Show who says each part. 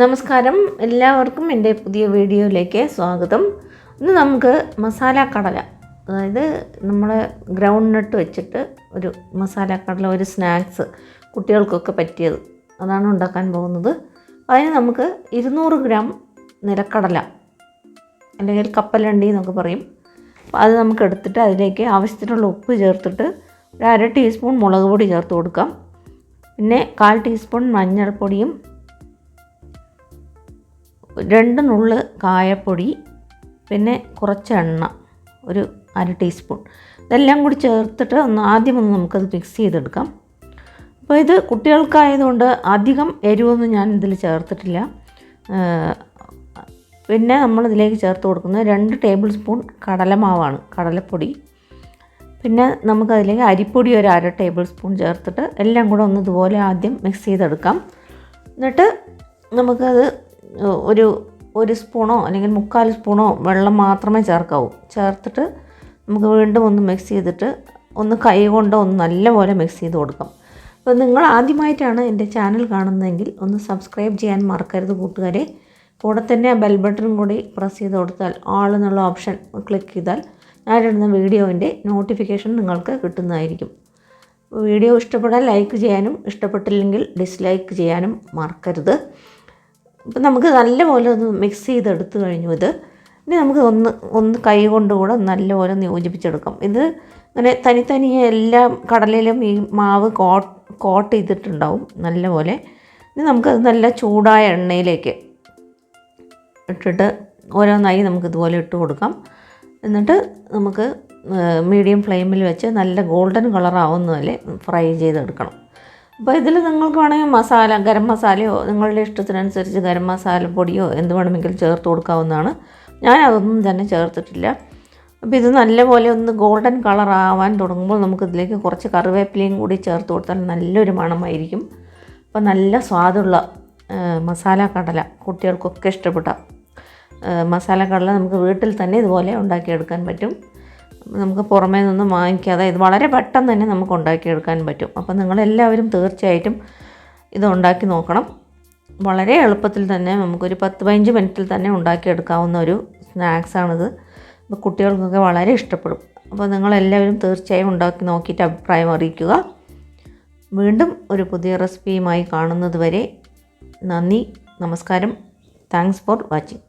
Speaker 1: നമസ്കാരം, എല്ലാവർക്കും എൻ്റെ പുതിയ വീഡിയോയിലേക്ക് സ്വാഗതം. ഇന്ന് നമുക്ക് മസാല കടല, അതായത് നമ്മൾ ഗ്രൗണ്ട് നട്ട് വെച്ചിട്ട് ഒരു മസാല കടല, ഒരു സ്നാക്സ് കുട്ടികൾക്കൊക്കെ പറ്റിയത്, അതാണ് ഉണ്ടാക്കാൻ പോകുന്നത്. അതിന് നമുക്ക് 200 ഗ്രാം നിലക്കടല അല്ലെങ്കിൽ കപ്പലണ്ടി എന്നൊക്കെ പറയും. അപ്പോൾ അത് നമുക്ക് എടുത്തിട്ട് അതിലേക്ക് ആവശ്യത്തിനുള്ള ഉപ്പ് ചേർത്തിട്ട് ഒരു 1/2 ടീസ്പൂൺ മുളക് പൊടി ചേർത്ത് കൊടുക്കാം. പിന്നെ 1/4 ടീസ്പൂൺ മഞ്ഞൾപ്പൊടിയും 2 നുള്ള് കായപ്പൊടി, പിന്നെ കുറച്ച് എണ്ണ, ഒരു 1/2 ടീസ്പൂൺ, ഇതെല്ലാം കൂടി ചേർത്തിട്ട് ആദ്യം നമുക്കത് മിക്സ് ചെയ്തെടുക്കാം. അപ്പോൾ ഇത് കുട്ടികൾക്കായതുകൊണ്ട് അധികം എരിവൊന്നും ഞാൻ ഇതിൽ ചേർത്തിട്ടില്ല. പിന്നെ നമ്മളിതിലേക്ക് ചേർത്ത് കൊടുക്കുന്നത് 2 ടേബിൾ സ്പൂൺ കടലമാവാണ്, കടലപ്പൊടി. പിന്നെ നമുക്കതിലേക്ക് അരിപ്പൊടി ഒരു 1/2 ടേബിൾ സ്പൂൺ ചേർത്തിട്ട് എല്ലാം കൂടെ ഇതുപോലെ ആദ്യം മിക്സ് ചെയ്തെടുക്കാം. എന്നിട്ട് നമുക്കത് ഒരു സ്പൂണോ അല്ലെങ്കിൽ 1/4 സ്പൂണോ വെള്ളം മാത്രമേ ചേർക്കാവൂ. ചേർത്തിട്ട് നമുക്ക് വീണ്ടും ഒന്ന് മിക്സ് ചെയ്തിട്ട് കൈ കൊണ്ട് നല്ലപോലെ മിക്സ് ചെയ്ത് കൊടുക്കാം. അപ്പോൾ നിങ്ങൾ ആദ്യമായിട്ടാണ് എൻ്റെ ചാനൽ കാണുന്നതെങ്കിൽ സബ്സ്ക്രൈബ് ചെയ്യാൻ മറക്കരുത് കൂട്ടുകാരെ. കൂടെ തന്നെ ബെൽ ബട്ടൺ കൂടി പ്രസ് ചെയ്ത് കൊടുത്താൽ ആൾ എന്നുള്ള ഓപ്ഷൻ ക്ലിക്ക് ചെയ്താൽ ഞാനിടുന്ന വീഡിയോവിൻ്റെ നോട്ടിഫിക്കേഷൻ നിങ്ങൾക്ക് കിട്ടുന്നതായിരിക്കും. വീഡിയോ ഇഷ്ടപ്പെട്ടാൽ ലൈക്ക് ചെയ്യാനും ഇഷ്ടപ്പെട്ടില്ലെങ്കിൽ ഡിസ്ലൈക്ക് ചെയ്യാനും മറക്കരുത്. അപ്പം നമുക്ക് നല്ലപോലെ മിക്സ് ചെയ്തെടുത്ത് കഴിഞ്ഞു. ഇനി നമുക്ക് കൈ കൊണ്ടുകൂടെ നല്ലപോലെ യോജിപ്പിച്ചെടുക്കാം. ഇത് അങ്ങനെ തനിയെ എല്ലാ കടലയിലും ഈ മാവ് കോട്ട് ചെയ്തിട്ടുണ്ടാവും നല്ലപോലെ. ഇനി നമുക്കത് നല്ല ചൂടായ എണ്ണയിലേക്ക് ഇട്ടിട്ട് ഓരോന്നായി നമുക്കിതുപോലെ ഇട്ട് കൊടുക്കാം. എന്നിട്ട് നമുക്ക് മീഡിയം ഫ്ലെയിമിൽ വെച്ച് നല്ല ഗോൾഡൻ കളറാവുന്നതല്ലേ ഫ്രൈ ചെയ്തെടുക്കണം. അപ്പോൾ ഇതിൽ നിങ്ങൾക്ക് വേണമെങ്കിൽ ഗരം മസാലയോ നിങ്ങളുടെ ഇഷ്ടത്തിനനുസരിച്ച് ഗരം മസാല പൊടിയോ എന്ത് വേണമെങ്കിലും ചേർത്ത് കൊടുക്കാവുന്നതാണ്. ഞാൻ അതൊന്നും തന്നെ ചേർത്തിട്ടില്ല. അപ്പോൾ ഇത് നല്ലപോലെ ഗോൾഡൻ കളറാവാൻ തുടങ്ങുമ്പോൾ നമുക്കിതിലേക്ക് കുറച്ച് കറിവേപ്പിലയും കൂടി ചേർത്ത് കൊടുത്താൽ നല്ലൊരു മണമായിരിക്കും. അപ്പോൾ നല്ല സ്വാദുള്ള മസാല കടല, കുട്ടികൾക്കൊക്കെ ഇഷ്ടപ്പെട്ട മസാല കടല നമുക്ക് വീട്ടിൽ തന്നെ ഇതുപോലെ ഉണ്ടാക്കിയെടുക്കാൻ പറ്റും. നമുക്ക് പുറമേ നിന്നും വാങ്ങിക്കാതെ ഇത് വളരെ പെട്ടെന്ന് തന്നെ നമുക്ക് ഉണ്ടാക്കിയെടുക്കാൻ പറ്റും. അപ്പോൾ നിങ്ങളെല്ലാവരും തീർച്ചയായിട്ടും ഇത് ഉണ്ടാക്കി നോക്കണം. വളരെ എളുപ്പത്തിൽ തന്നെ നമുക്കൊരു 10-15 മിനിറ്റിൽ തന്നെ ഉണ്ടാക്കിയെടുക്കാവുന്ന ഒരു സ്നാക്സാണിത്. അപ്പോൾ കുട്ടികൾക്കൊക്കെ വളരെ ഇഷ്ടപ്പെടും. അപ്പോൾ നിങ്ങളെല്ലാവരും തീർച്ചയായും ഉണ്ടാക്കി നോക്കിയിട്ട് അഭിപ്രായം അറിയിക്കുക. വീണ്ടും ഒരു പുതിയ റെസിപ്പിയുമായി കാണുന്നത് വരെ നന്ദി, നമസ്കാരം. Thanks for watching.